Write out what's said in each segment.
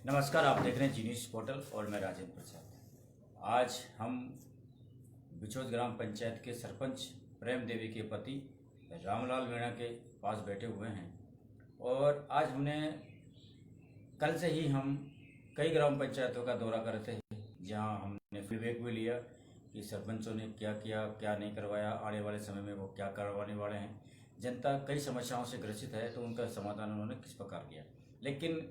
नमस्कार, आप देख रहे हैं जी न्यूज़ पोर्टल और मैं राजेंद्र प्रसाद। आज हम बिछोद ग्राम पंचायत के सरपंच प्रेम देवी के पति रामलाल मीणा के पास बैठे हुए हैं और आज हमने कल से ही हम कई ग्राम पंचायतों का दौरा कर रहे थे, जहां हमने फीडबैक भी लिया कि सरपंचों ने क्या किया, क्या नहीं करवाया, आने वाले समय में वो क्या करवाने वाले हैं। जनता कई समस्याओं से ग्रसित है, तो उनका समाधान उन्होंने किस प्रकार किया। लेकिन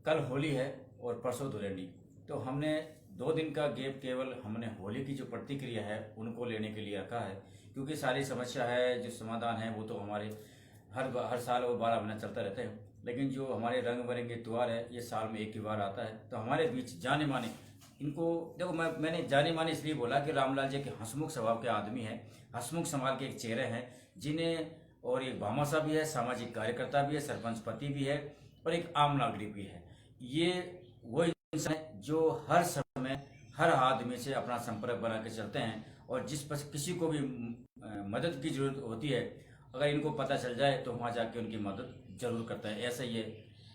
कल होली है और परसों धुलेंडी, तो हमने 2 दिन का गैप केवल हमने होली की जो प्रतिक्रिया है उनको लेने के लिए रखा है, क्योंकि सारी समस्या है, जो समाधान है वो तो हमारे हर साल वो 12 महीना चलता रहता है। लेकिन जो हमारे रंग बिरंगे त्यौहार है ये साल में एक ही बार आता है। तो हमारे बीच जाने माने इनको देखो, मैंने जाने माने इसलिए बोला कि रामलाल जी के हंसमुख स्वभाव के आदमी हैं, हंसमुख समाज के एक चेहरे हैं, जिन्हें और एक भामाशाह भी है, सामाजिक कार्यकर्ता भी है, सरपंच पति भी है और एक आम नागरिक भी है। ये वो इंसान है जो हर समय हर आदमी से अपना संपर्क बना के चलते हैं और जिस पर किसी को भी मदद की जरूरत होती है, अगर इनको पता चल जाए तो वहाँ जाके उनकी मदद जरूर करता है। ऐसा ये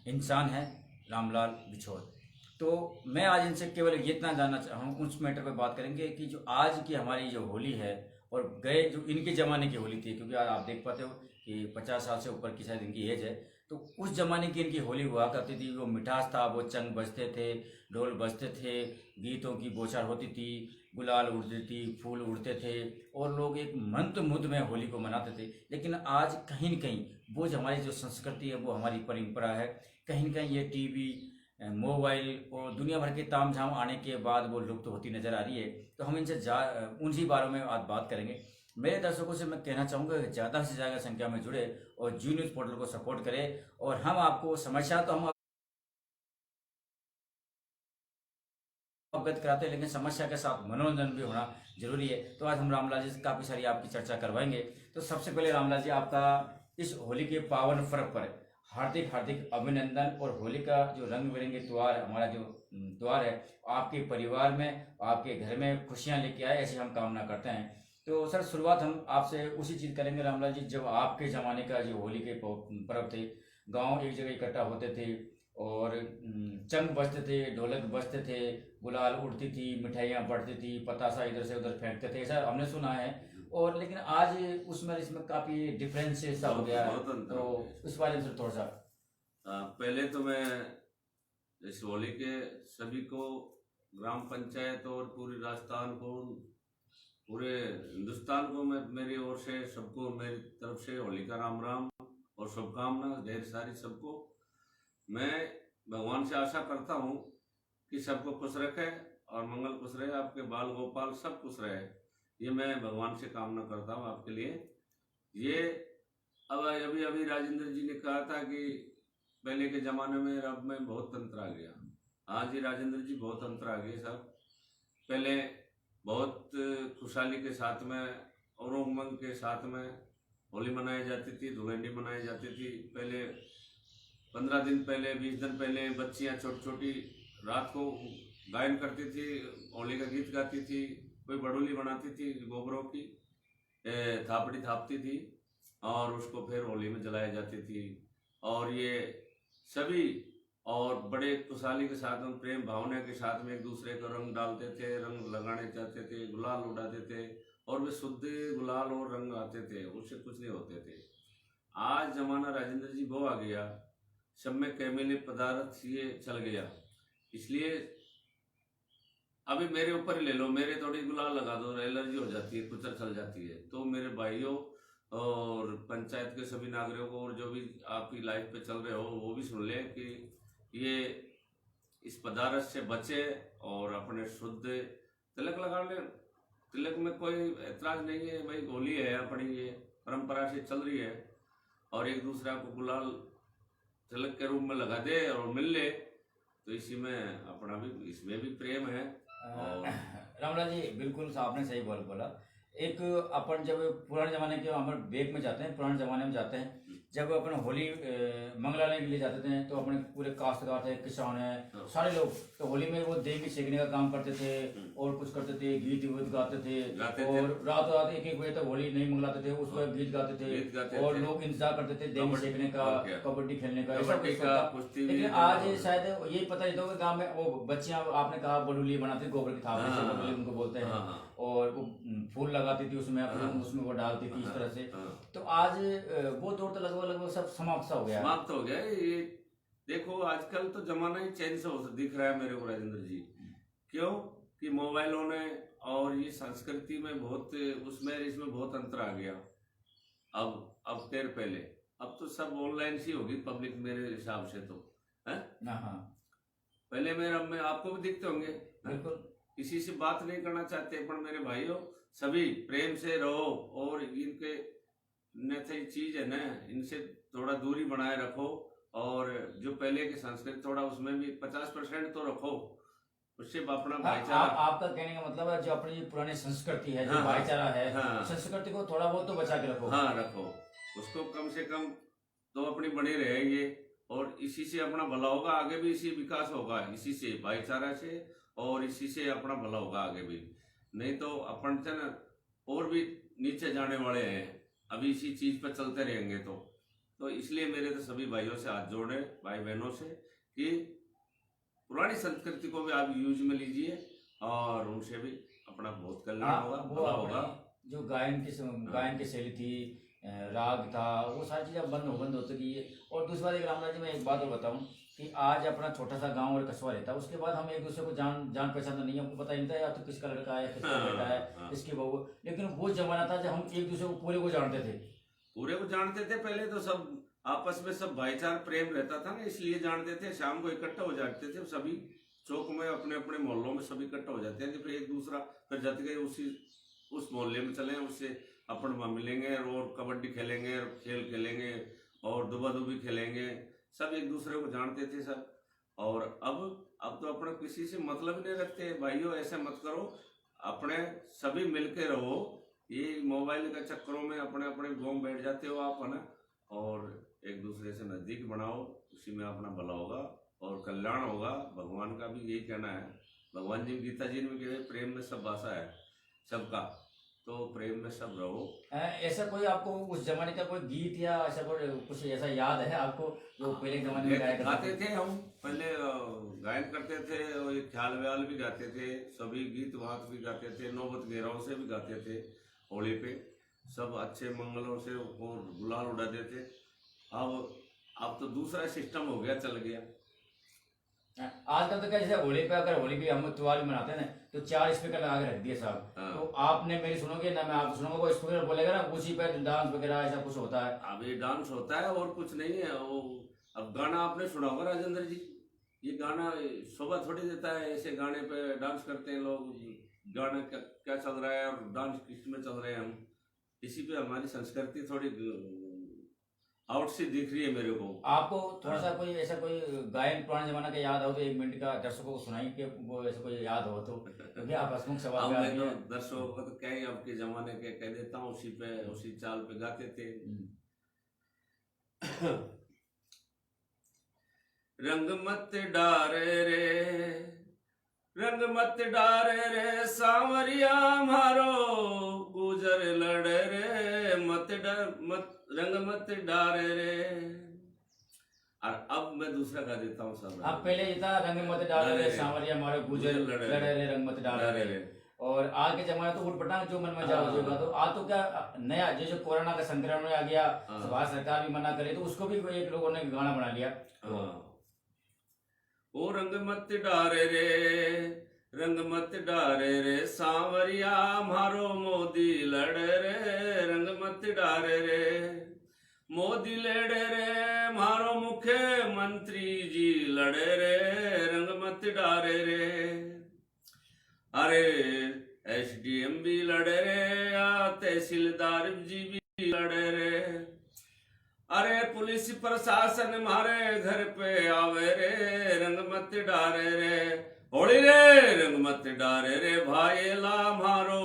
इंसान है रामलाल बिछोद। तो मैं आज इनसे केवल ये इतना जानना हम उस मैटर पर बात करेंगे कि जो आज की हमारी जो होली है और गए जो इनके ज़माने की होली थी, क्योंकि आज आप देख पाते हो कि 50 साल से ऊपर की शायद इनकी एज है, तो उस जमाने की इनकी होली हुआ करती थी। वो मिठास था, वो चंग बजते थे, ढोल बजते थे, गीतों की बौछार होती थी, गुलाल उड़ती थी, फूल उड़ते थे और लोग एक मंत्र मुग्ध में होली को मनाते थे। लेकिन आज कहीं न कहीं वो जो हमारी जो संस्कृति है, वो हमारी परंपरा है, कहीं न कहीं ये टीवी, मोबाइल और दुनिया भर के तामझाम आने के बाद वो लुप्त होती नजर आ रही है। तो हम इनसे उन्हीं बारों में आज बात करेंगे। मेरे दर्शकों से मैं कहना चाहूँगा कि ज़्यादा से ज़्यादा संख्या में जुड़े और जी न्यूज़ पोर्टल को सपोर्ट करें। और हम आपको समस्या तो हम अवगत कराते हैं, लेकिन समस्या के साथ मनोरंजन भी होना जरूरी है। तो आज हम रामलाल जी से काफ़ी सारी आपकी चर्चा करवाएंगे। तो सबसे पहले रामलाल जी, आपका इस होली के पावन पर्व पर हार्दिक हार्दिक अभिनंदन। और होली का जो रंग बिरंगे त्यौहार, हमारा जो त्यौहार है, आपके परिवार में, आपके घर में खुशियां लेके आए, ऐसी हम कामना करते हैं। तो सर, शुरुआत हम आपसे उसी चीज़ करेंगे रामलाल जी, जब आपके ज़माने का जो होली के पर्व थे, गांव एक जगह इकट्ठा होते थे और चंग बजते थे, ढोलक बजते थे, गुलाल उड़ती थी, मिठाइयाँ बढ़ती थी, पतासा इधर से उधर फेंकते थे, ऐसा हमने सुना है। और लेकिन आज उसमें इसमें काफ़ी डिफरेंस सा हो गया है, तो उस बारे में थोड़ा सा। पहले तो मैं इस होली के सभी को, ग्राम पंचायत और पूरी राजस्थान को, पूरे हिंदुस्तान को, मैं मेरी ओर से सबको, मेरी तरफ से होली का राम राम और शुभकामना ढेर सारी सबको। मैं भगवान से आशा करता हूँ कि सबको खुश रखे और मंगल खुश रहे, आपके बाल गोपाल सब खुश रहे। ये मैं भगवान से कामना करता हूँ आपके लिए। ये अब अभी अभी राजेंद्र जी ने कहा था कि पहले के ज़माने में अब में बहुत अंतर आ गया। हाँ जी राजेंद्र जी, बहुत अंतर आ गया साहब। पहले बहुत खुशहाली के साथ में और उमंग के साथ में होली मनाई जाती थी, धुलेंडी मनाई जाती थी। पहले 15 दिन पहले, 20 दिन पहले बच्चियाँ छोटी छोटी रात को गायन करती थी, होली का गीत गाती थी, कोई बड़ोली बनाती थी, गोबरों की थापड़ी थापती थी और उसको फिर होली में जलाई जाती थी। और ये सभी और बड़े खुशहाली के साथ में, प्रेम भावना के साथ में एक दूसरे को रंग डालते थे, रंग लगाने चाहते थे, गुलाल उड़ाते थे और वे शुद्ध गुलाल और रंग आते थे, उससे कुछ नहीं होते थे। आज जमाना राजेंद्र जी वो आ गया, सब में केमिकल पदार्थ ये चल गया। इसलिए अभी मेरे ऊपर ले लो, मेरे थोड़ी गुलाल लगा दो, एलर्जी हो जाती है, कुचर चल जाती है। तो मेरे भाइयों और पंचायत के सभी नागरिकों को, और जो भी आपकी लाइफ पे चल रहे हो, वो भी सुन ले कि ये इस पदार्थ से बचे और अपने शुद्ध तिलक लगा ले। तिलक में कोई ऐतराज नहीं है भाई, होली है अपनी, ये परंपरा से चल रही है और एक दूसरा को गुलाल तिलक के रूप में लगा दे और मिल ले, तो इसी में अपना भी, इसमें भी प्रेम है। और रामलाल जी, बिल्कुल आपने सही बोला। एक अपन जब पुराने जमाने के हम बैग में जाते हैं, पुराने जमाने में जाते हैं, जब अपन होली मंगलाने के लिए जाते थे तो अपने पूरे काश्तकार थे, किसान है, सारे लोग तो होली में वो देगी सेकने का काम करते थे और कुछ करते थे, गीत वीत गाते थे और रात रात 1-1 बजे तक होली नहीं मंगलाते थे, उस पर गीत गाते थे और लोग इंतजार करते थे देगी सेकने का, कबड्डी खेलने का, ऐसा कुछ था। लेकिन आज शायद यही पता नहीं था कि गाँव में वो बच्चियां, आपने कहा बडुली बनाते, गोबर की थाप से बडुली उनको बोलते हैं, और वो फूल लगाती थी उसमें, उसमें वो डालती थी इस तरह से। तो आज वो दौर तो लगभग सब समाप्त हो गया, समाप्त हो गया। ये देखो आजकल तो जमाना ही चेंज से दिख रहा है मेरे को राजेंद्र जी। क्यों कि मोबाइलों ने और ये संस्कृति में बहुत, उसमें इसमें बहुत अंतर आ गया। अब देर पहले, अब तो सब ऑनलाइन सी होगी पब्लिक मेरे हिसाब से तो है। हाँ पहले मैं आपको भी दिखते होंगे, बिल्कुल किसी से बात नहीं करना चाहते, पर मेरे भाइयों सभी प्रेम से रहो और इनके न चीज है ना, इनसे थोड़ा दूरी बनाए रखो। और जो पहले की संस्कृति थोड़ा उसमें भी 50% तो रखो, उससे अपना भाईचारा। आपका कहने का मतलब है जो अपनी पुरानी संस्कृति है, जो भाईचारा है, संस्कृति को थोड़ा बहुत तो बचा के रखो। हाँ रखो, उसको कम से कम तो अपनी बनी रहेगी और इसी से अपना भला होगा, आगे भी इसी विकास होगा, इसी से भाईचारा से, और इसी से अपना भला होगा आगे भी। नहीं तो अपन ना और भी नीचे जाने वाले हैं अभी इसी चीज पर चलते रहेंगे। तो इसलिए मेरे तो सभी भाइयों से हाथ जोड़े, भाई बहनों से, कि पुरानी संस्कृति को भी आप यूज में लीजिए और उनसे भी अपना बहुत कल्याण होगा, भला होगा। जो गायन की शैली थी, राग था, वो सारी चीजें बंद हो चुकी है। और दूसरी बात, रामराज जी मैं एक बात और बताऊं कि आज अपना छोटा सा गांव और कस्बा रहता है, उसके बाद हम एक दूसरे को जान पहचान नहीं, हमको पता नहीं था या तो किसका लड़का है, किसका बेटा है, किसकी बहू। लेकिन वो जमाना था जब हम एक दूसरे को पूरे को जानते थे। पहले तो सब आपस में सब भाईचारा प्रेम रहता था ना, इसलिए जानते थे। शाम को इकट्ठा हो जाते थे सभी चौक में, अपने अपने मोहल्लों में सभी इकट्ठा हो जाते हैं, फिर एक दूसरा फिर जाते गए उस मोहल्ले में चले, उससे अपन वहाँ मिलेंगे और कबड्डी खेलेंगे, खेल खेलेंगे और दुबा-दुबी खेलेंगे, सब एक दूसरे को जानते थे सब। और अब तो अपना किसी से मतलब नहीं रखते। भाइयों ऐसा मत करो, अपने सभी मिलके रहो। ये मोबाइल के चक्करों में अपने अपने गाँव बैठ जाते हो आप, है ना, और एक दूसरे से नजदीक बनाओ, उसी में अपना भला होगा और कल्याण होगा। भगवान का भी यही कहना है, भगवान जी गीता जी में कहे प्रेम में सब वासा है सबका, तो प्रेम में सब रहो। ऐसा कोई आपको उस जमाने का कोई गीत या ऐसा कुछ ऐसा याद है आपको जो पहले जमाने में गाया गाते थे? हम पहले गायन करते थे और ये ख्याल व्याल भी गाते थे, सभी गीत वात भी गाते थे, नौबत घेराव से भी गाते थे। होली पे सब अच्छे मंगलों से और गुलाल उड़ाते थे। अब तो दूसरा सिस्टम हो गया, चल गया। आजकल तो क्या, जैसे होली पे अगर होली भी हम त्योहार मनाते हैं ना, तो 4 स्पीकर लगा के रख दिए साहब। तो आपने मेरी सुनोगे ना, मैं आप सुनूंगा, वो स्पीकर बोलेगा ना, उसी पे डांस वगैरह ऐसा कुछ होता है। अब ये डांस होता है और कुछ नहीं है। वो अब गाना आपने सुना होगा राजेंद्र जी, ये गाना शोभा थोड़ी देता है, ऐसे गाने पे डांस करते हैं लोग। गाना क्या चल रहा है और डांस किस में चल रहे हैं हम, इसी पे हमारी संस्कृति थोड़ी आउट से दिख रही है मेरे को। आपको थोड़ा सा कोई ऐसा कोई गायन पुराने जमाना का याद हो तो 1 मिनट का दर्शकों को सुनाई कि वो ऐसा कोई याद हो तो, क्योंकि आप हंसमुख सवाल मैं तो दर्शकों को तो क्या ही आपके जमाने के कह देता हूँ, उसी चाल पे गाते थे। रंग मत डारे रे, रंग मत डारे रे सांवरिया मारो, गुजर लड़े रे मत रंग मत डारे रे। और अब मैं दूसरा गा देता हूँ सब। अब पहले ये था रंग मत डारे रे सांवरिया मारो, गुजर लड़े रे रंग मत डारे रे। और आज के जमाने तो उठ पटांग जो मन में जाओ जो गा। तो आज तो क्या नया जो कोरोना का संक्रमण आ गया, भारत सरकार भी मना करे, तो उसको भी एक लोगों ने गाना बना लिया। ओ रंग मत डारे रे, रंग मत डारे रे सांवरिया मारो, मोदी लड़े रे रंग मत डारे रे, मोदी लड़े रे मारो, मुख्यमंत्री जी लड़े रे रंग मत डारे रे। अरे SDM भी लड़े रे, या तहसीलदार जी भी लड़े रे। अरे पुलिस प्रशासन मारे घर पे आवे रे रंग मत डारे रे, होली रे रंग मत डारे रे भाई ला मारो,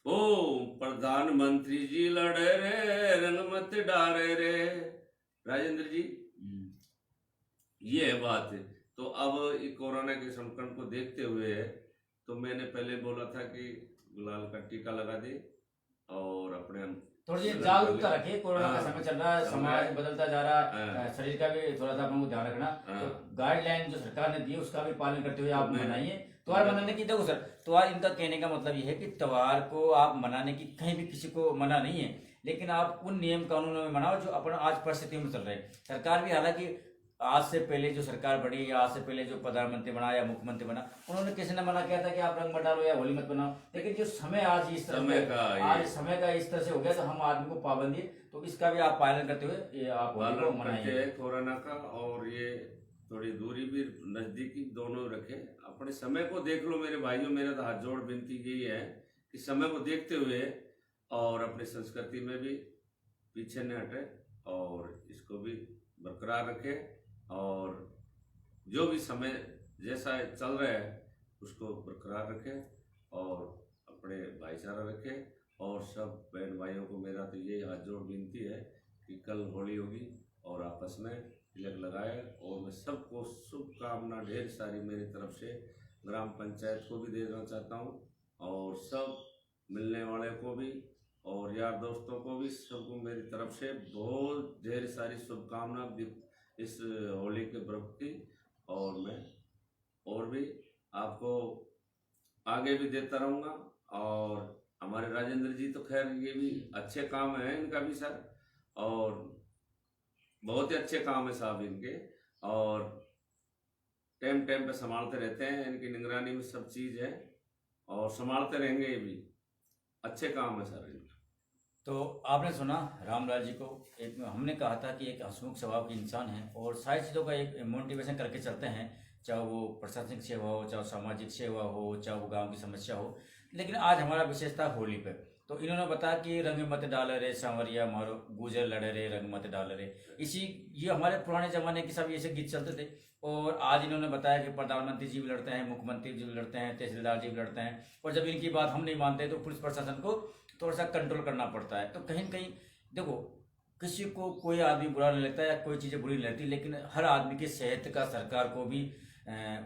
ओ प्रधानमंत्री जी लड़े रे रंग मत डारे रे। राजेंद्र जी, ये है बात। तो अब ये कोरोना के संकट को देखते हुए तो मैंने पहले बोला था कि गुलाल का टीका लगा दे और अपने थोड़ी सी जागरूकता रखिए। कोरोना का हाँ, समय चल रहा है, चल समाज रहा है। बदलता जा रहा है, हाँ। शरीर का भी थोड़ा सा आपको ध्यान रखना। हाँ। तो गाइडलाइन जो सरकार ने दी है उसका भी पालन करते हुए आप मैं- मनाइए। त्योहार मनाने की, देखो सर, त्योहार इनका कहने का मतलब ये है कि त्योहार को आप मनाने की कहीं भी किसी को मना नहीं है, लेकिन आप उन नियम कानूनों में मनाओ जो अपन आज परिस्थितियों में चल रहे हैं। सरकार भी हालांकि आज से पहले जो सरकार बनी या आज से पहले जो प्रधानमंत्री बना या मुख्यमंत्री बना, उन्होंने किसी ने मना किया था कि आप रंग मत डालो या होली मत बनाओ। लेकिन जो समय आज इस तरह समय से का ये- आज समय का इस तरह से हो गया तो हम आदमी को पाबंदी, तो इसका भी आप पालन करते हुए ये आप होली को पालन करते मनाइए। हैं कोरोना का। और ये थोड़ी दूरी भी नजदीकी दोनों रखे। अपने समय को देख लो मेरे भाइयों, मेरा तो हाथ जोड़ विनती यही है कि समय को देखते हुए और अपनी संस्कृति में भी पीछे न हटे और इसको भी बरकरार रखे। और जो भी समय जैसा चल रहा है उसको बरकरार रखे और अपने भाईचारा रखे। और सब बहन भाइयों को मेरा तो ये हाथ जोड़ विनती है कि कल होली होगी और आपस में तिलक लगाए। और मैं सबको शुभकामना ढेर सारी मेरी तरफ से ग्राम पंचायत को भी देना चाहता हूँ और सब मिलने वाले को भी और यार दोस्तों को भी, सबको मेरी तरफ से बहुत ढेर सारी शुभकामना इस होली के पर्व की। और मैं और भी आपको आगे भी देता रहूँगा। और हमारे राजेंद्र जी तो खैर ये भी अच्छे काम है इनका भी सर, और बहुत ही अच्छे काम है साहब इनके, और टाइम टाइम पे संभालते रहते हैं। इनकी निगरानी में सब चीज़ है और संभालते रहेंगे। ये भी अच्छे काम है सर इनका। तो आपने सुना रामलाल जी को, एक हमने कहा था कि एक हंसमुख स्वभाव के इंसान हैं और सारी चीज़ों का एक मोटिवेशन करके चलते हैं, चाहे वो प्रशासनिक सेवा हो, चाहे सामाजिक सेवा हो, चाहे वो गांव की समस्या हो। लेकिन आज हमारा विशेष था होली पे। तो इन्होंने बताया कि रंग मत डाल रे सांवरिया मारो, गुजर लड़े रे रंग मत डाल रे। ये हमारे पुराने जमाने के सब ऐसे गीत चलते थे। और आज इन्होंने बताया कि प्रधानमंत्री जी भी लड़ते हैं, मुख्यमंत्री जी भी लड़ते हैं, तहसीलदार जी भी लड़ते हैं। और जब इनकी बात हम नहीं मानते तो पुलिस प्रशासन को थोड़ा सा कंट्रोल करना पड़ता है। तो कहीं न कहीं देखो, किसी को कोई आदमी बुरा नहीं लगता या कोई चीज़ें बुरी नहीं लगती, लेकिन हर आदमी की सेहत का सरकार को भी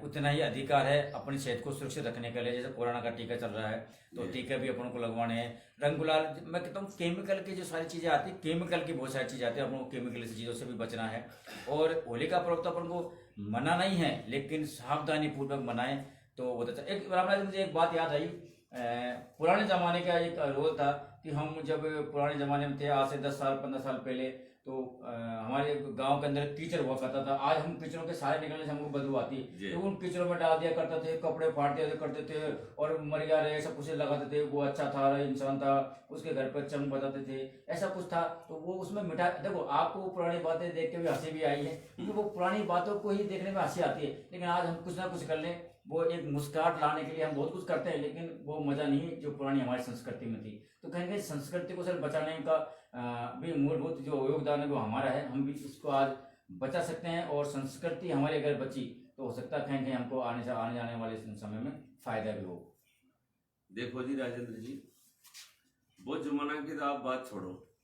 उतना ही अधिकार है अपनी सेहत को सुरक्षित रखने के लिए। जैसे कोरोना का टीका चल रहा है तो टीके भी अपन को लगवाने हैं। रंग गुलाल, मैं कहता हूँ केमिकल की जो सारी चीज़ें आती है, केमिकल की बहुत सारी चीज़ें आती है, अपन को केमिकल की चीज़ों से भी बचना है। और होली का पर्व तो अपन को मनाना ही है, लेकिन सावधानी पूर्वक मनाएं तो बहुत अच्छा। एक रामराज, मुझे एक बात याद आई। पुराने ज़माने का एक रोल था कि हम जब पुराने ज़माने में थे, आज से 10 साल 15 साल पहले, तो हमारे गांव के अंदर कीचड़ हुआ करता था। आज हम कीचड़ों के सारे निकलने से हमको बदबू आती है, तो उन कीचड़ों में डाल दिया करते थे, कपड़े फाड़ दिया करते थे और मरिया रहे सब कुछ लगाते थे। वो अच्छा था, इंसान था, उसके घर पर चमक बताते थे, ऐसा कुछ था। तो वो उसमें मिठा, देखो आपको पुरानी बातें देख के भी हंसी भी आई है, क्योंकि वो पुरानी बातों को ही देखने में हंसी आती है। लेकिन आज हम कुछ ना कुछ कर लें, वो एक मुस्कुराहट लाने के लिए हम बहुत कुछ करते हैं, लेकिन वो मजा नहीं जो पुरानी हमारी संस्कृति में थी। तो कहीं कहीं संस्कृति को सर बचाने का भी मूलभूत जो योगदान है वो हमारा है। हम भी इसको आज बचा सकते हैं और संस्कृति हमारी अगर बची तो हो सकता है कहीं कहीं हमको आने जाने वाले समय में फायदा भी हो। देखो जी राजेंद्र जी, वो जमाना की तो आप बात छोड़ो।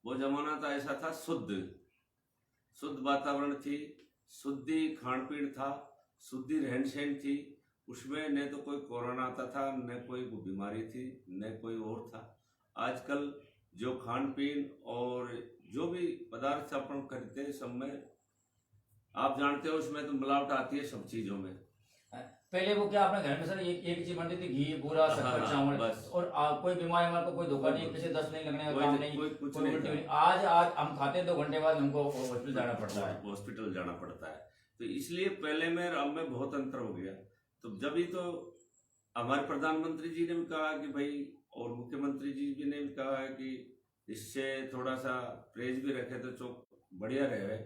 वो जमाना तो ऐसा था, शुद्ध वातावरण थी, शुद्धि खान पीन था, शुद्धि रहन सहन थी। उसमें न तो कोई कोरोना आता था, न कोई बीमारी थी, न कोई और था। आजकल जो खान पीन और जो भी पदार्थ अपन करते हैं सब में आप जानते हो उसमें तो मिलावट आती है सब चीजों में। पहले वो क्या अपने घर में सर एक चीज बनती थी, घी बूरा शक्कर चावल बस। और कोई बीमारी हमारे को कोई धोखा नहीं, किसी दस्त नहीं लगने का काम नहीं, कुछ कोई उल्टी नहीं। आज हम खाते हैं 2 घंटे बाद हमको हॉस्पिटल जाना पड़ता है। हॉस्पिटल जाना पड़ता है। तो इसलिए पहले में अब में बहुत अंतर हो गया। तो जब ही तो हमारे प्रधानमंत्री जी ने भी कहा कि भाई, और मुख्यमंत्री जी भी ने भी कहा है कि इससे थोड़ा सा परहेज भी रखे तो बढ़िया रहे।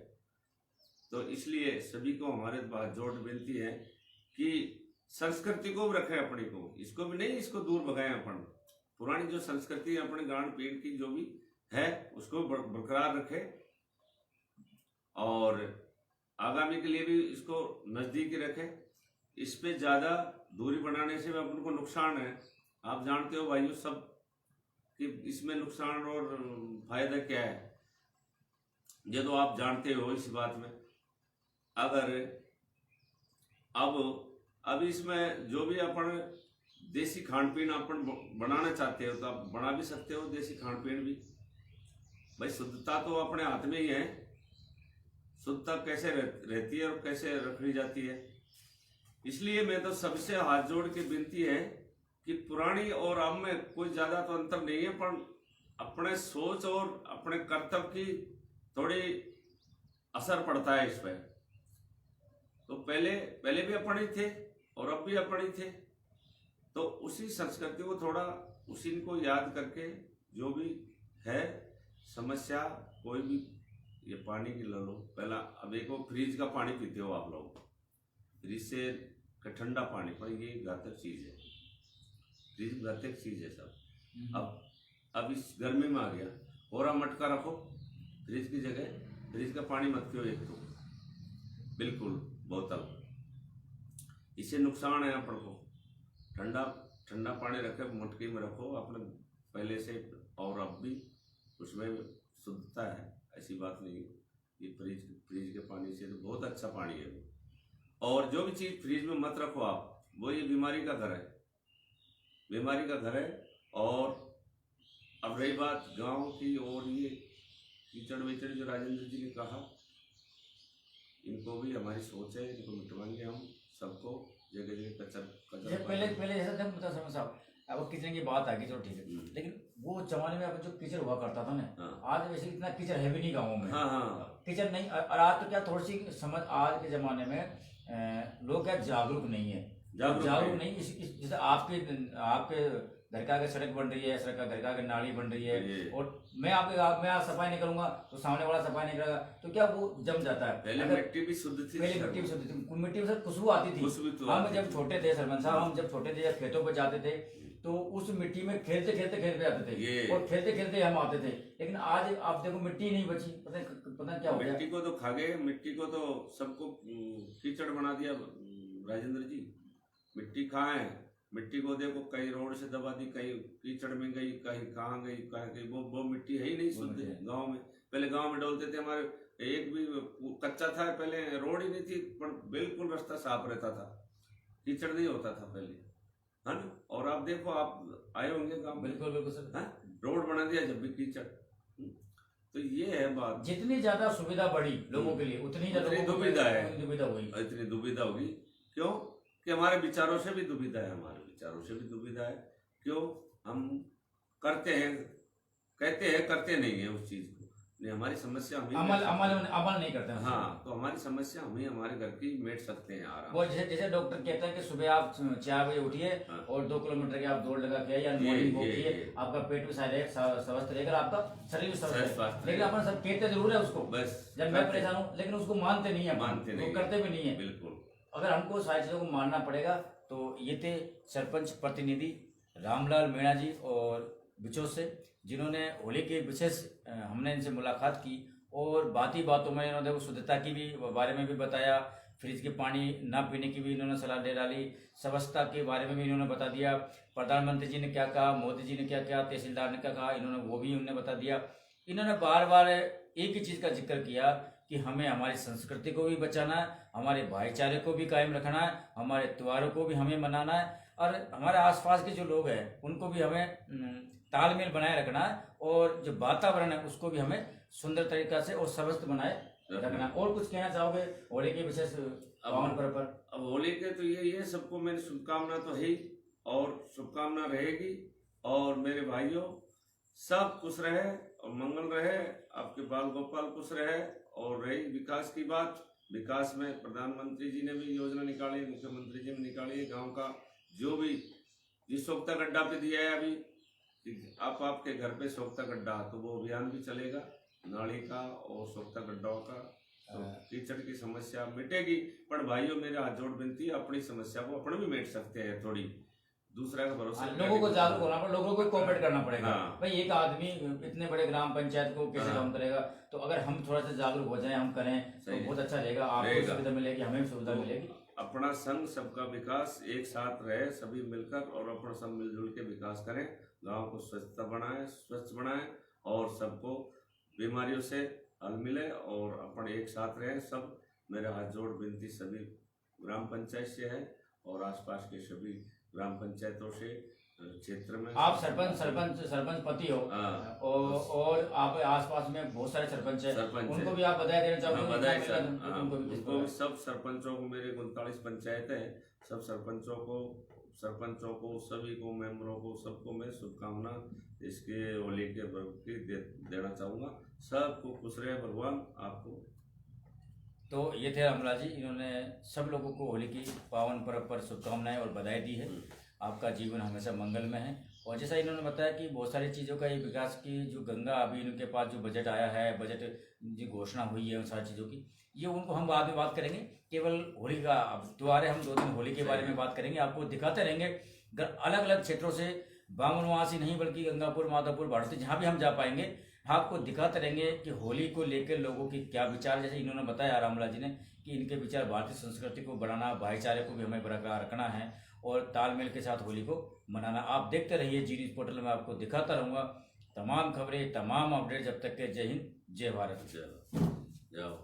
तो इसलिए सभी को हमारे बात जोड़ विनती है कि संस्कृति को भी रखें अपनी को, इसको भी नहीं, इसको दूर भगाएं। अपन पुरानी जो संस्कृति है अपने गांड पीढ़ की जो भी है उसको बरकरार रखें और आगामी के लिए भी इसको नजदीक रखें। इस पे ज्यादा दूरी बनाने से अपन को नुकसान है। आप जानते हो भाइयों सब कि इसमें नुकसान और फायदा क्या है, ये तो आप जानते हो इस बात में। अगर अब इसमें जो भी अपन देसी खान पीन अपन बनाना चाहते हो तो आप बना भी सकते हो, देसी खान पीन भी। भाई शुद्धता तो अपने हाथ में ही है, शुद्धता कैसे रहती है और कैसे रखनी जाती है। इसलिए मैं तो सबसे हाथ जोड़ के विनती है कि पुरानी और अब में कोई ज्यादा तो अंतर नहीं है, पर अपने सोच और अपने कर्तव्य की थोड़ी असर पड़ता है इस पर। तो पहले भी अपन ही थे और अब भी अपन ही थे, तो उसी संस्कृति को थोड़ा उसी को याद करके जो भी है समस्या, कोई भी ये पानी की ले लो पहला। अब एक वो फ्रिज का पानी पीते हो आप लोग, फ्रिज से ठंडा पानी, पर ये घातक चीज है, फ्रिज घातक चीज है सब। अब इस गर्मी में आ गया, और मटका रखो फ्रिज की जगह, फ्रिज का पानी मत पियो एक तो बिल्कुल बोतल, इससे नुकसान है अपन को। ठंडा पानी रखे मटके में रखो अपने पहले से, और अब भी उसमें शुद्धता है, ऐसी बात नहीं है। ये फ्रिज के पानी से तो बहुत अच्छा पानी है वो। और जो भी चीज़ फ्रिज में मत रखो आप, वो ये बीमारी का घर है, बीमारी का घर है। और अब रही बात गांव की, और ये कीचड़ विचड़ जो राजेंद्र जी ने कहा, इनको भी हमारी सोच है, इनको मिटवाएंगे हम सबको। जगह जगह कचर पहले ऐसा था मुझे समझ साहब, अब किचन की बात आ गई चलो ठीक है, लेकिन वो जमाने में अब जो कीचड़ हुआ करता था ना, आज वैसे इतना कीचड़ है भी नहीं गाँव में। कीचड़ नहीं, और आज तो क्या थोड़ी सी समझ, आज के जमाने में लोग क्या जागरूक नहीं है, जागरूक नहीं। जैसे आपके घर का अगर सड़क बन रही है, सड़क का घर का अगर नाली बन रही है, और मैं आज सफाई नहीं करूंगा तो सामने वाला सफाई नहीं करेगा, तो क्या वो जम जाता है। पहले मिट्टी भी शुद्ध थी, मिट्टी में सर खुशबू आती थी। हम जब छोटे थे सरपंच साहब, हम जब छोटे थे, जब खेतों पर जाते थे तो उस मिट्टी में खेलते खेलते आते थे, और खेलते खेलते हम आते थे। लेकिन आज आप देखो मिट्टी नहीं बची, पता क्या हो गया। मिट्टी को तो खा गए, मिट्टी को तो सबको कीचड़ बना दिया राजेंद्र जी। मिट्टी कहाँ है, मिट्टी को देखो कहीं रोड से दबा दी, कहीं कीचड़ में गई, कहीं कहाँ गई, वो मिट्टी है ही नहीं शुद्ध गांव में। पहले गांव में डोलते थे, हमारे एक भी कच्चा था, पहले रोड ही नहीं थी, पर बिल्कुल रास्ता साफ रहता था, कीचड़ नहीं होता था पहले, है ना। और आप देखो, आप आए होंगे गांव, बिल्कुल बिल्कुल सर, है रोड बना दिया जब भी कीचड़। तो ये है बात, जितनी ज्यादा सुविधा बढ़ी लोगों के लिए उतनी दुविधा है, दुविधा हुई, इतनी दुविधा होगी। क्यों कि हमारे विचारों से भी दुविधा है, हमारे विचारों से भी दुविधा है। क्यों हम करते हैं, कहते हैं, करते नहीं है उस चीज को। नहीं, हमारी समस्या अमल नहीं करते हैं। हाँ, तो हमारी समस्या हम ही हमारे घर की मेट सकते हैं आराम। वो जैसे डॉक्टर कहता है कि सुबह आप 4 बजे उठिए और 2 किलोमीटर की आप दौड़ लगा के या मॉर्निंग वॉक कीजिए, आपका पेट भी स्वस्थ रहेगा, आपका शरीर भी स्वस्थ रहेगा। लेकिन अपन सब कहते जरूर है उसको, बस जब मैं परेशान हूँ, लेकिन उसको मानते नहीं है, करते भी नहीं है। बिल्कुल, अगर हमको सारी चीजों को मानना पड़ेगा। तो ये थे सरपंच प्रतिनिधि रामलाल मीणा जी और बिचौर से, जिन्होंने होली के विशेष हमने इनसे मुलाकात की, और बातों में इन्होंने शुद्धता की भी बारे में भी बताया, फ्रिज के पानी ना पीने की भी इन्होंने सलाह दे डाली, स्वच्छता के बारे में भी इन्होंने बता दिया, प्रधानमंत्री जी ने क्या कहा, मोदी जी ने क्या कहा, तहसीलदार ने क्या कहा, इन्होंने वो भी उन्हें बता दिया। इन्होंने बार बार एक ही चीज़ का जिक्र किया कि हमें हमारी संस्कृति को भी बचाना है, हमारे भाईचारे को भी कायम रखना है, हमारे त्योहारों को भी हमें मनाना है, और हमारे आसपास के जो लोग हैं उनको भी हमें तालमेल बनाए रखना है, और जो वातावरण है उसको भी हमें सुंदर तरीका से और स्वस्थ बनाए रखना है। और कुछ कहना चाहोगे होली के विशेष पावन पर्व पर? अब होली के तो ये सबको मेरी शुभकामना तो है ही, और शुभकामना रहेगी। और मेरे भाइयों सब खुश रहे और मंगल रहे, आपके बाल गोपाल खुश रहे। और रही विकास की बात, विकास में प्रधानमंत्री जी ने भी योजना निकाली, मुख्यमंत्री जी ने निकाली है, गांव का जो भी जिस सोख्ता गड्ढा पे दिया है अभी, आपके घर पे सोख्ता गड्ढा, तो वो अभियान भी चलेगा नाली का और सोख्ता गड्ढाओं का, तो कीचड़ की समस्या मिटेगी। पर भाइयों मेरे हाथ जोड़ विनती है, अपनी समस्या को अपने भी मिट सकते हैं थोड़ी, दूसरा का भरोसा। लोगों को जागरूक होना पड़ेगा, लोगों को कोऑपरेट करना पड़ेगा। भाई एक आदमी इतने बड़े ग्राम पंचायत को कैसे काम करेगा? तो अगर हम थोड़ा सा जागरूक हो जाए, हम करें तो बहुत अच्छा रहेगा, आपको सुविधा मिलेगी, हमें भी सुविधा मिलेगी। अपना संघ सबका विकास, एक साथ रहे सभी मिलकर और अपना सब मिलजुल के विकास करें, गांव को स्वच्छ बनाएं और सबको बीमारियों से हल मिले और अपन एक साथ रहें सब। मेरा हाथ जोड़ विनती सभी ग्राम पंचायत से है और आसपास के सभी ग्राम पंचायतों से क्षेत्र में। आप सरपंच पति हो और आप आसपास में बहुत सारे सरपंच हैं, उनको भी आप बधाई देना चाहोगे? बधाई सर, उनको भी सब सरपंचों को, मेरे 39 पंचायत है, सब सरपंचों को सभी को, मेंबरों को, सबको मैं शुभकामना इसके होली के पर्व की देना चाहूँगा। सबको खुश रहे भगवान। आपको तो ये थे रामलाल जी, इन्होंने सब लोगों को होली की पावन पर्व पर शुभकामनाएं और बधाई दी है। आपका जीवन हमेशा मंगलमय है। और जैसा इन्होंने बताया कि बहुत सारी चीज़ों का ये विकास की जो गंगा अभी इनके पास जो बजट आया है, बजट की घोषणा हुई है उन सारी चीज़ों की, ये उनको हम बाद में बात करेंगे। केवल होली का अब त्योहार है, हम 2 दिन होली के बारे में बात करेंगे, आपको दिखाते रहेंगे अलग अलग क्षेत्रों से, बामनवास ही नहीं बल्कि गंगापुर, माधोपुर, भारती, जहाँ भी हम जा पाएंगे आपको दिखाते रहेंगे कि होली को लेकर लोगों की क्या विचार। जैसे इन्होंने बताया रामलाल जी ने कि इनके विचार भारतीय संस्कृति को बढ़ाना, भाईचारे को भी हमें बरकरार रखना है और तालमेल के साथ होली को मनाना। आप देखते रहिए जी न्यूज़ पोर्टल में, आपको दिखाता रहूँगा तमाम खबरें, तमाम अपडेट। जब तक के जय हिंद, जय भारत। जाओ।